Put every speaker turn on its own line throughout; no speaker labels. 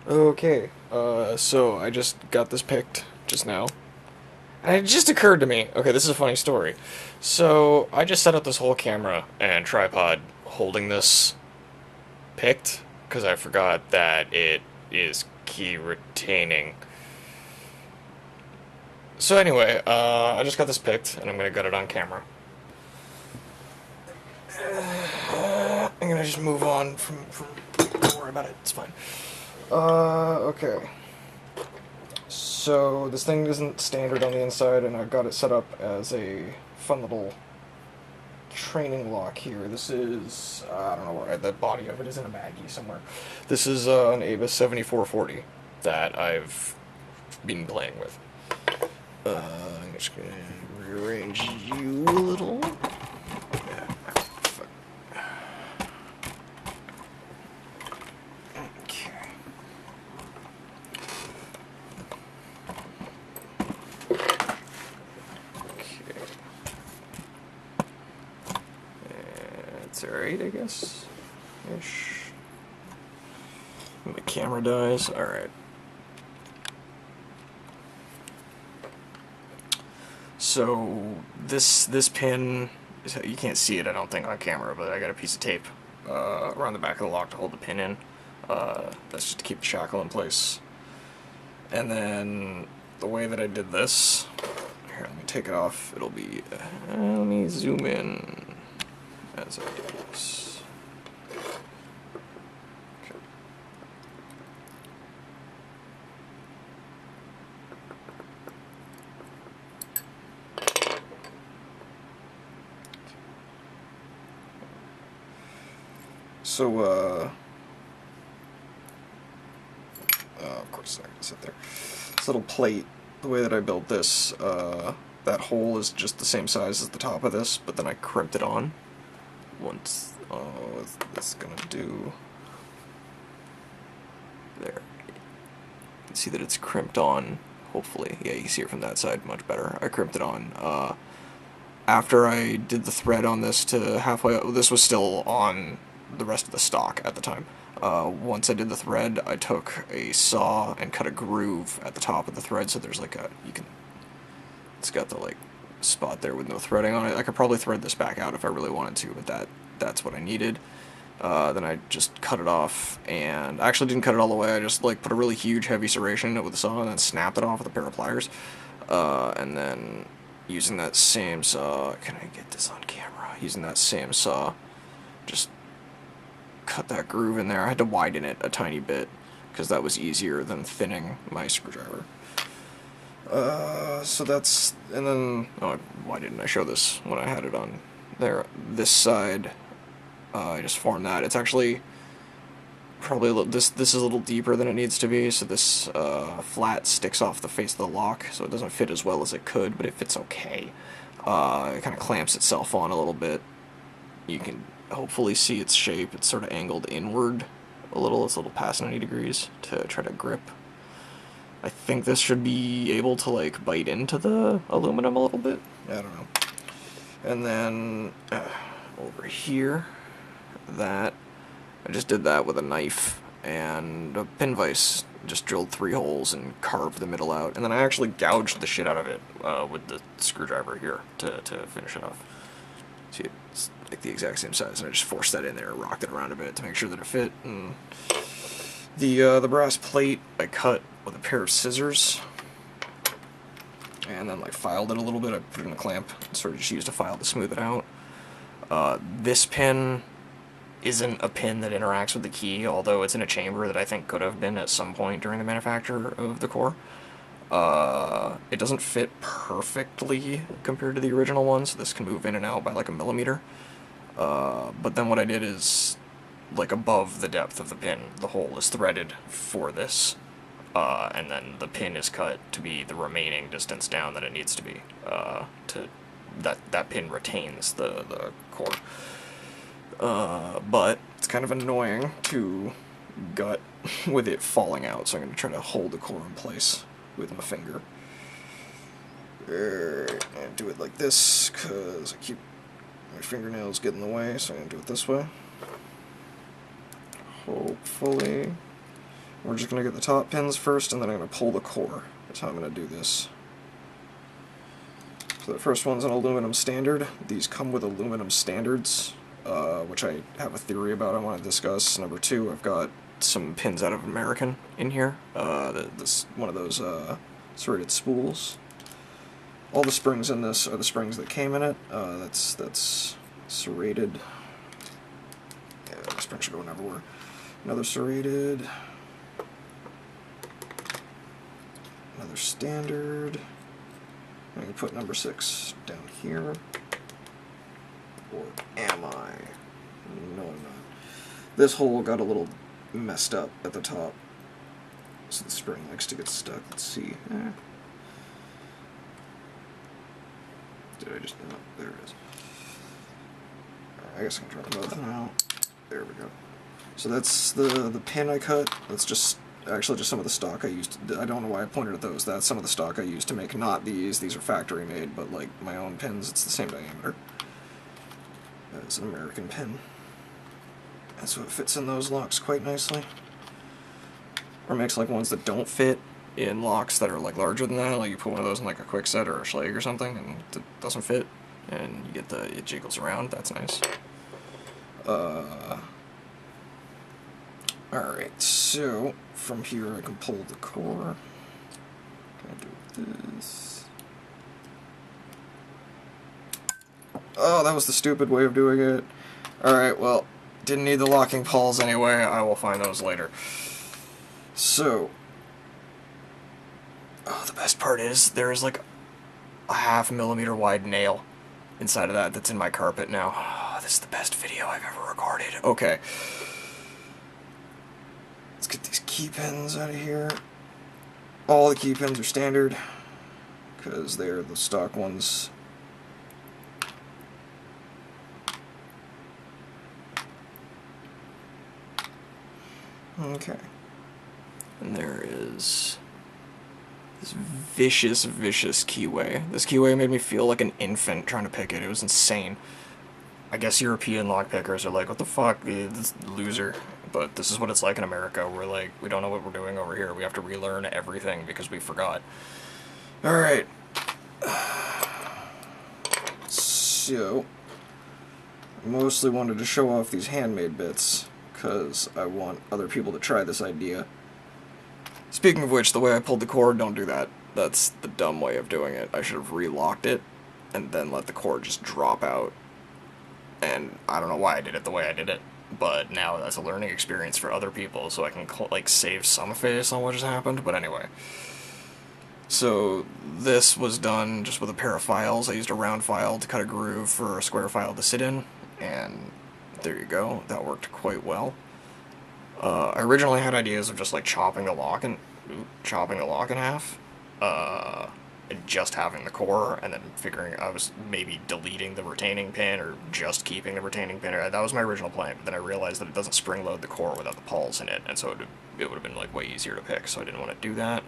Okay, so I just got this picked just now. And it just occurred to me. Okay, this is a funny story. So I just set up this whole camera and tripod holding this picked because I forgot that it is key retaining. So anyway, I just got this picked and I'm gonna get it on camera. I'm gonna just move on from don't worry about it, it's fine. Okay. So this thing isn't standard on the inside, and I've got it set up as a fun little training lock here. This is, I don't know where, the body of it is in a baggie somewhere. This is an Avis 7440 that I've been playing with. I'm just gonna rearrange you a little. Yeah, fuck. Okay. Okay. It's alright, I guess. Ish. The camera dies. Alright. So this pin, you can't see it, I don't think, on camera, but I got a piece of tape around the back of the lock to hold the pin in. That's just to keep the shackle in place. And then the way that I did this, here, let me take it off. It'll be, let me zoom in as I do this. Okay. So, of course, I can sit there. This little plate, the way that I built this, that hole is just the same size as the top of this, but then I crimped it on. Once, what's this gonna do? There. You can see that it's crimped on, hopefully. Yeah, you can see it from that side much better. I crimped it on. After I did the thread on this to halfway, this was still on the rest of the stock at the time. Once I did the thread, I took a saw and cut a groove at the top of the thread, so there's like a, it's got the like spot there with no threading on it. I could probably thread this back out if I really wanted to, but that's what I needed. Then I just cut it off, and I actually didn't cut it all the way. I just like put a really huge heavy serration in it with a saw and then snapped it off with a pair of pliers. And then using that same saw, can I get this on camera? Using that same saw, just cut that groove in there. I had to widen it a tiny bit because that was easier than thinning my screwdriver. So that's, and then, oh, why didn't I show this when I had it on there? This side, I just formed that. It's actually probably this is a little deeper than it needs to be, so this flat sticks off the face of the lock, so it doesn't fit as well as it could, but it fits okay. It kind of clamps itself on a little bit. You can hopefully see its shape. It's sort of angled inward a little. It's a little past 90 degrees to try to grip. I think this should be able to like bite into the aluminum a little bit. I don't know. And then over here, that I just did that with a knife and a pin vise. Just drilled 3 holes and carved the middle out, and then I actually gouged the shit out of it with the screwdriver here to finish it off. See, it's like the exact same size, and I just forced that in there, rocked it around a bit to make sure that it fit. And the brass plate I cut with a pair of scissors, and then like filed it a little bit. I put it in a clamp, sort of just used a file to smooth it out. This pin isn't a pin that interacts with the key, although it's in a chamber that I think could have been at some point during the manufacture of the core. It doesn't fit perfectly compared to the original one, so this can move in and out by like a millimeter. But then what I did is, like above the depth of the pin, the hole is threaded for this, and then the pin is cut to be the remaining distance down that it needs to be. That pin retains the core. But it's kind of annoying to gut with it falling out, so I'm going to try to hold the core in place with my finger. And do it like this, because I keep my fingernails get in the way, so I'm going to do it this way. Hopefully. We're just going to get the top pins first, and then I'm going to pull the core. That's how I'm going to do this. So the first one's an aluminum standard. These come with aluminum standards, which I have a theory about I want to discuss. Number 2, I've got some pins out of American in here. This one of those serrated spools. All the springs in this are the springs that came in it. That's serrated. Yeah, the spring should go everywhere. Another serrated. Another standard. I'm going to put number 6 down here. Or am I? No, I'm not. This hole got a little messed up at the top. So the spring likes to get stuck. Let's see. Did I just... No, there it is. I guess I can try them both now. There we go. So that's the pin I cut. That's just... Actually, just some of the stock I used. I don't know why I pointed at those. That's some of the stock I used to make not these. These are factory made, but like my own pins, it's the same diameter. It's an American pin. And so it fits in those locks quite nicely. Or makes like ones that don't fit in locks that are like larger than that. Like you put one of those in like a quick set or a Schlag or something, and it doesn't fit, and you get it jiggles around. That's nice. Alright, so from here I can pull the core. Can I do this? Oh, that was the stupid way of doing it. Alright, well, didn't need the locking pawls anyway. I will find those later. So, oh, the best part is there is like a 0.5 millimeter wide nail inside of that that's in my carpet now. Oh, this is the best video I've ever recorded. Okay. Let's get these key pins out of here. All the key pins are standard, because they're the stock ones. Okay. And there is this vicious keyway. This keyway made me feel like an infant trying to pick it. It was insane. I guess European lockpickers are like, what the fuck, this loser. But this is what it's like in America. We're like, we don't know what we're doing over here. We have to relearn everything because we forgot. Alright. So, I mostly wanted to show off these handmade bits, because I want other people to try this idea. Speaking of which, the way I pulled the cord, don't do that. That's the dumb way of doing it. I should have relocked it, and then let the cord just drop out. And I don't know why I did it the way I did it, but now that's a learning experience for other people, so I can like save some face on what just happened. But anyway, so this was done just with a pair of files. I used a round file to cut a groove for a square file to sit in, and there you go. That worked quite well. I originally had ideas of just like chopping the lock in half. And just having the core, and then figuring I was maybe deleting the retaining pin or just keeping the retaining pin. That was my original plan, but then I realized that it doesn't spring load the core without the pawls in it, and so it would have been like way easier to pick, so I didn't want to do that.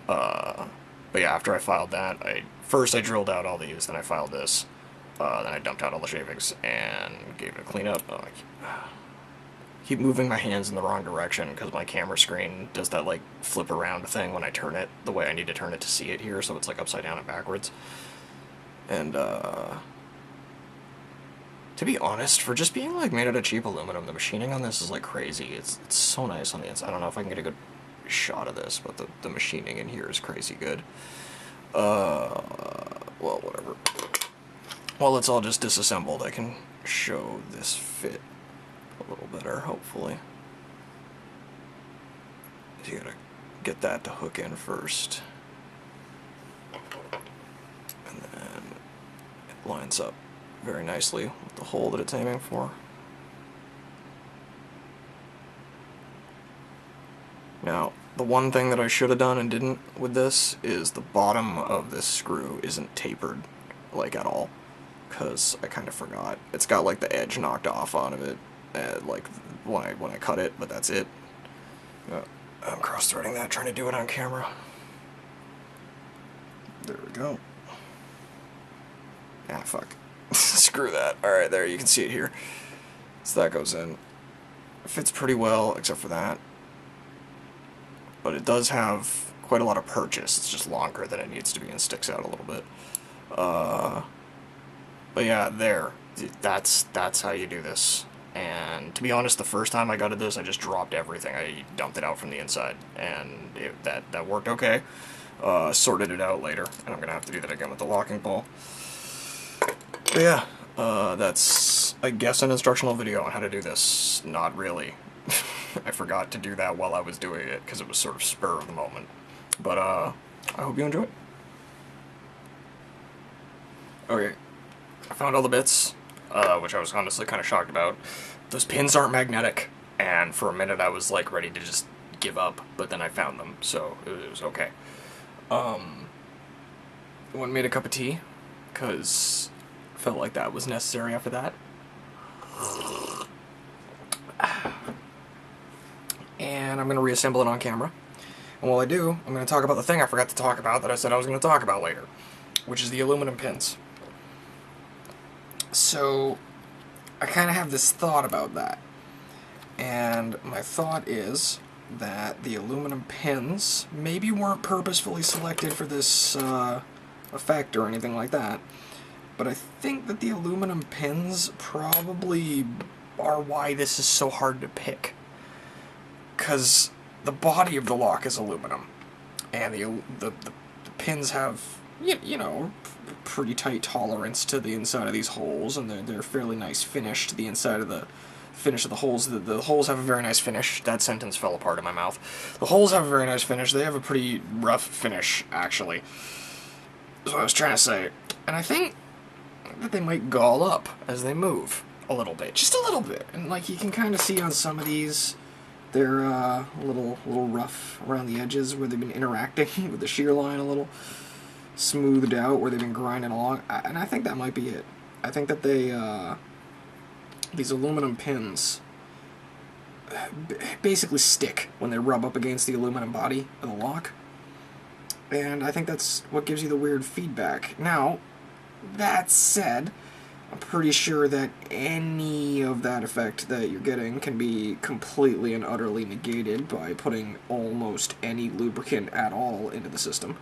But yeah, after I filed that, first I drilled out all these, then I filed this, then I dumped out all the shavings and gave it a cleanup. I keep moving my hands in the wrong direction because my camera screen does that like flip around thing when I turn it the way I need to turn it to see it here, so it's like upside down and backwards. And to be honest, for just being like made out of cheap aluminum, the machining on this is like crazy. It's so nice on the inside. I don't know if I can get a good shot of this, but the machining in here is crazy good. Well, whatever. While it's all just disassembled, I can show this fit a little better, hopefully. You gotta get that to hook in first. And then it lines up very nicely with the hole that it's aiming for. Now, the one thing that I should have done and didn't with this is the bottom of this screw isn't tapered, like, at all. Because I kind of forgot. It's got, like, the edge knocked off out of it. Like when I cut it, but that's it. I'm cross-threading that, trying to do it on camera. There we go. Ah, fuck. Screw that. Alright, there, you can see it here. So that goes in. It fits pretty well, except for that. but it does have quite a lot of purchase. It's just longer than it needs to be and sticks out a little bit. But yeah, there. That's how you do this. And to be honest, the first time I got at this, I just dropped everything. I dumped it out from the inside, and that worked okay. Sorted it out later, and I'm gonna have to do that again with the locking ball. But yeah, that's, I guess, an instructional video on how to do this. Not really. I forgot to do that while I was doing it, because it was sort of spur of the moment. But, I hope you enjoy it. Okay, I found all the bits, which I was honestly kind of shocked about. Those pins aren't magnetic, and for a minute I was, like, ready to just give up, but then I found them, so it was okay. Went and made a cup of tea, because I felt like that was necessary after that. And I'm going to reassemble it on camera. And while I do, I'm going to talk about the thing I forgot to talk about that I said I was going to talk about later, which is the aluminum pins. So, I kind of have this thought about that. And my thought is that the aluminum pins maybe weren't purposefully selected for this effect or anything like that, but I think that the aluminum pins probably are why this is so hard to pick. Because the body of the lock is aluminum, and the pins have, you know, pretty tight tolerance to the inside of these holes, and they're fairly nice finish to the inside of the finish of the holes. The holes have a very nice finish. That sentence fell apart in my mouth. The holes have a very nice finish. They have a pretty rough finish, actually. That's what I was trying to say. And I think that they might gall up as they move a little bit. Just a little bit. And, like, you can kind of see on some of these, they're a little rough around the edges where they've been interacting with the shear line a little. Smoothed out where they've been grinding along. And I think that might be it. I think that they, these aluminum pins basically stick when they rub up against the aluminum body of the lock. And I think that's what gives you the weird feedback. Now, that said, I'm pretty sure that any of that effect that you're getting can be completely and utterly negated by putting almost any lubricant at all into the system,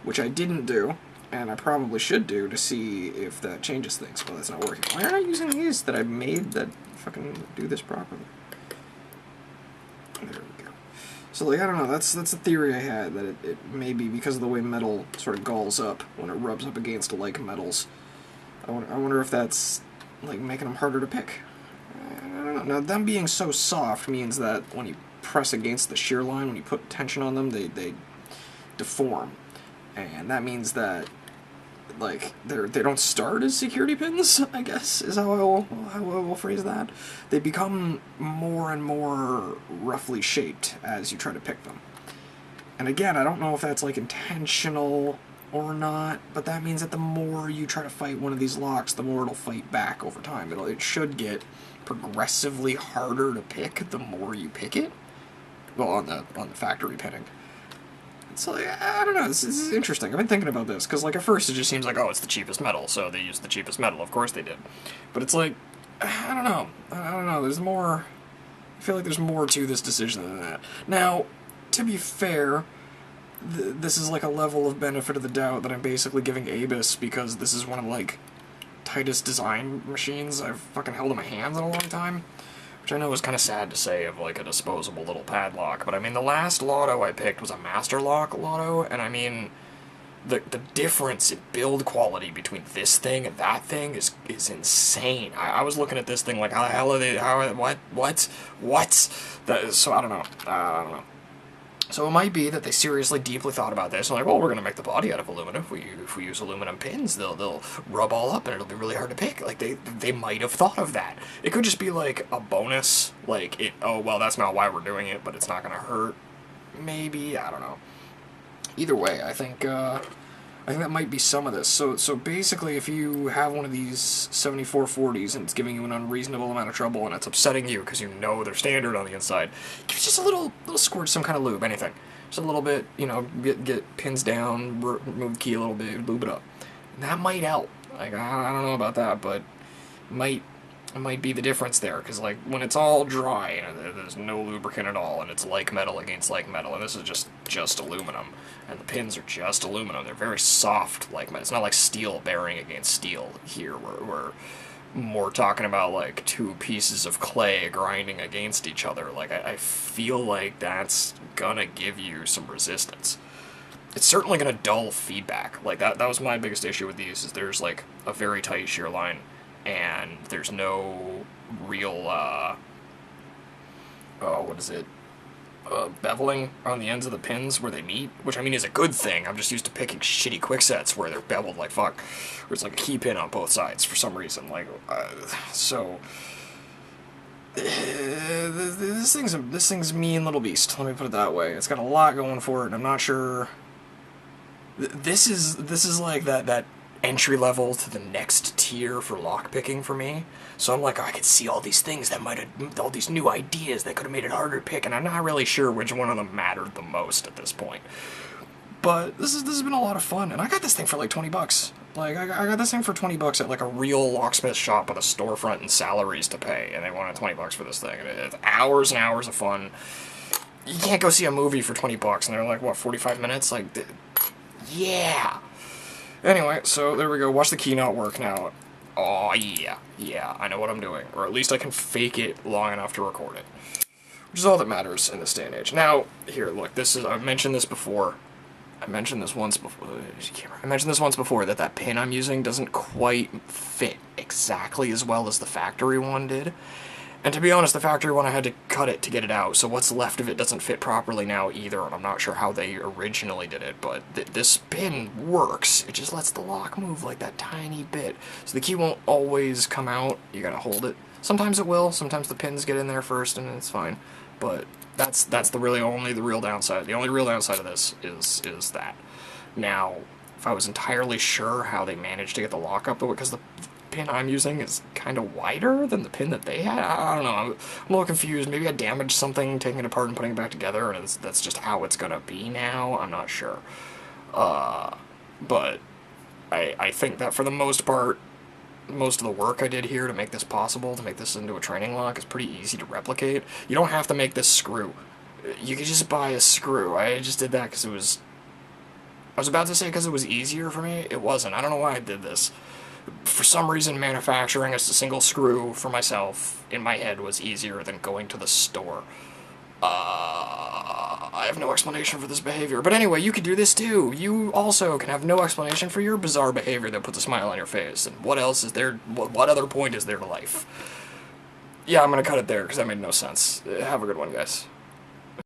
which I didn't do, and I probably should do to see if that changes things. Well, that's not working. Why aren't I using these that I made that fucking do this properly? There we go. So, like, I don't know, that's a theory I had, that it may be because of the way metal sort of galls up when it rubs up against like metals. I wonder if that's, like, making them harder to pick. I don't know. Now, them being so soft means that when you press against the shear line, when you put tension on them, they deform. And that means that, like, they don't start as security pins, I guess, is how I will phrase that. They become more and more roughly shaped as you try to pick them. And again, I don't know if that's, like, intentional or not, but that means that the more you try to fight one of these locks, the more it'll fight back over time. It should get progressively harder to pick the more you pick it. Well, on the factory pinning. So, I don't know, this is interesting. I've been thinking about this, because, like, at first it just seems like, oh, it's the cheapest metal, so they used the cheapest metal. Of course they did. But it's like, I don't know, there's more, I feel like there's more to this decision than that. Now, to be fair, this is like a level of benefit of the doubt that I'm basically giving Abus, because this is one of, like, tightest design machines I've fucking held in my hands in a long time. Which I know is kind of sad to say of, like, a disposable little padlock, but I mean, the last Lotto I picked was a Master Lock Lotto, and I mean, the difference in build quality between this thing and that thing is insane. I was looking at this thing like, how the hell are they, what? So I don't know. So it might be that they seriously, deeply thought about this, and like, well, we're going to make the body out of aluminum. If we use aluminum pins, they'll rub all up, and it'll be really hard to pick. Like, they might have thought of that. It could just be, like, a bonus, like, oh, well, that's not why we're doing it, but it's not going to hurt. Maybe, I don't know. Either way, I think that might be some of this. So basically, if you have one of these 7440s and it's giving you an unreasonable amount of trouble and it's upsetting you because you know they're standard on the inside, give it just a little squirt, some kind of lube, anything. Just a little bit, you know, get pins down, move the key a little bit, lube it up. And that might help. Like, I don't know about that, but might might be the difference there, because like when it's all dry and there's no lubricant at all, and it's like metal against like metal, and this is just aluminum, and the pins are just aluminum. They're very soft like metal. It's not like steel bearing against steel here. We're more talking about like two pieces of clay grinding against each other. Like I feel like that's gonna give you some resistance. It's certainly gonna dull feedback. Like that was my biggest issue with these, is there's like a very tight shear line, and there's no real what is it, beveling on the ends of the pins where they meet, which I mean is a good thing. I'm just used to picking shitty quicksets where they're beveled like fuck, where it's like a key pin on both sides for some reason. Like so this thing's a mean little beast. Let me put it that way. It's got a lot going for it, and I'm not sure. This is like that entry level to the next tier for lockpicking for me. So I'm like, oh, I could see all these things that might have, all these new ideas that could have made it harder to pick, and I'm not really sure which one of them mattered the most at this point. But this has been a lot of fun, and I got this thing for like 20 bucks. Like, I got this thing for 20 bucks at like a real locksmith shop with a storefront and salaries to pay, and they wanted 20 bucks for this thing. And it's hours and hours of fun. You can't go see a movie for 20 bucks, and they're like, what, 45 minutes? Like, yeah. Anyway, so there we go. Watch the key not work now. Oh, yeah, I know what I'm doing. Or at least I can fake it long enough to record it. Which is all that matters in this day and age. Now, here, look, I've mentioned this before. I mentioned this once before that pin I'm using doesn't quite fit exactly as well as the factory one did. And to be honest, the factory one I had to cut it to get it out, so what's left of it doesn't fit properly now either, and I'm not sure how they originally did it, but this pin works. It just lets the lock move like that tiny bit. So the key won't always come out, you gotta hold it. Sometimes it will, sometimes the pins get in there first and it's fine. But that's only the real downside. The only real downside of this is that. Now, if I was entirely sure how they managed to get the lock up, because the pin I'm using is kind of wider than the pin that they had. I don't know. I'm a little confused. Maybe I damaged something taking it apart and putting it back together, and that's just how it's gonna be now. I'm not sure. But I think that for the most part, most of the work I did here to make this possible, to make this into a training lock, is pretty easy to replicate. You don't have to make this screw. You could just buy a screw. I just did that because it was... I was about to say because it was easier for me. It wasn't. I don't know why I did this. For some reason, manufacturing a single screw for myself in my head was easier than going to the store. I have no explanation for this behavior. But anyway, you could do this too. You also can have no explanation for your bizarre behavior that puts a smile on your face. And what else is there? What other point is there to life? Yeah, I'm gonna cut it there because that made no sense. Have a good one, guys.